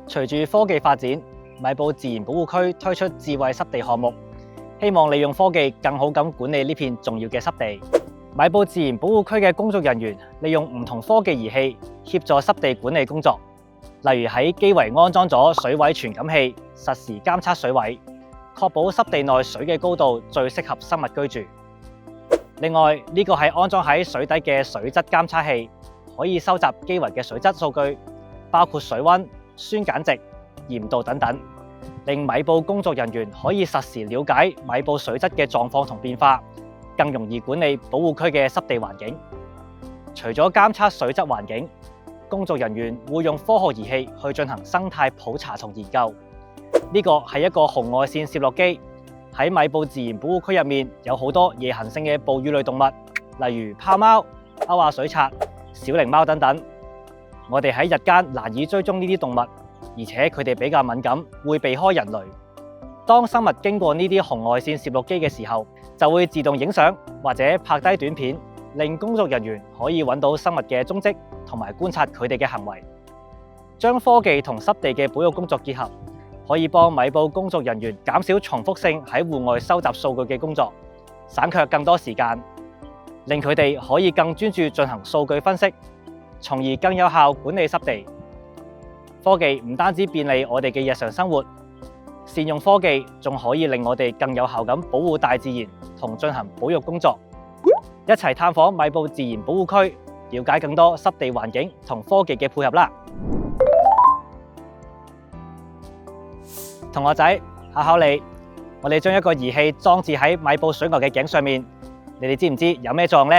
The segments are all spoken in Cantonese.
隨住科技發展，米埔自然保護區推出智慧濕地項目，希望利用科技更好咁管理呢片重要嘅濕地。米埔自然保護區嘅工作人員利用唔同科技儀器協助濕地管理工作，例如喺基圍安裝咗水位傳感器，實時監測水位，確保濕地內水嘅高度最適合生物居住。另外，呢個係安裝喺水底嘅水質監測器，可以收集基圍嘅水質數據，包括水溫、酸鹼值、鹽度等等，令米埔工作人員可以實時了解米埔水質嘅狀況同變化，更容易管理保護區嘅濕地環境。除咗監測水質環境，工作人員會用科學儀器去進行生態普查同研究。呢個係一個紅外線攝錄機。喺米埔自然保護區入面有好多夜行性嘅哺乳類動物，例如豹貓、歐亞水獺、小靈貓等等。我哋喺日間難以追蹤呢啲動物，而且佢哋比較敏感，會避開人類。當生物經過呢啲紅外線攝錄機嘅時候，就會自動影相或者拍低短片，令工作人員可以揾到生物嘅蹤跡同埋觀察佢哋嘅行為。將科技同濕地嘅保育工作結合，可以幫米埔工作人員減少重複性喺戶外收集數據嘅工作，省卻更多時間，令佢哋可以更專注進行數據分析，從而更有效管理濕地。科技唔單止便利我哋嘅日常生活，善用科技仲可以令我哋更有效咁保護大自然同進行保育工作。一齊探訪米埔自然保護區，了解更多濕地環境同科技嘅配合啦！同學仔，考考你，我哋將一個儀器裝置喺米埔水牛嘅頸上面，你哋知唔知有咩作用呢？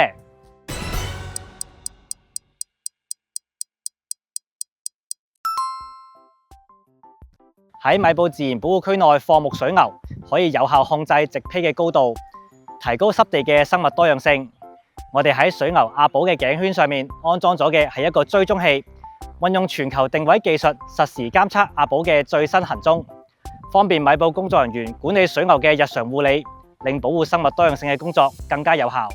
喺米埔自然保護區內放牧水牛，可以有效控制植被嘅高度，提高濕地嘅生物多樣性。我哋喺水牛阿寶嘅頸圈上面安裝咗嘅係一個追蹤器，運用全球定位技術，實時監測阿寶嘅最新行蹤，方便米埔工作人員管理水牛嘅日常護理，令保護生物多樣性嘅工作更加有效。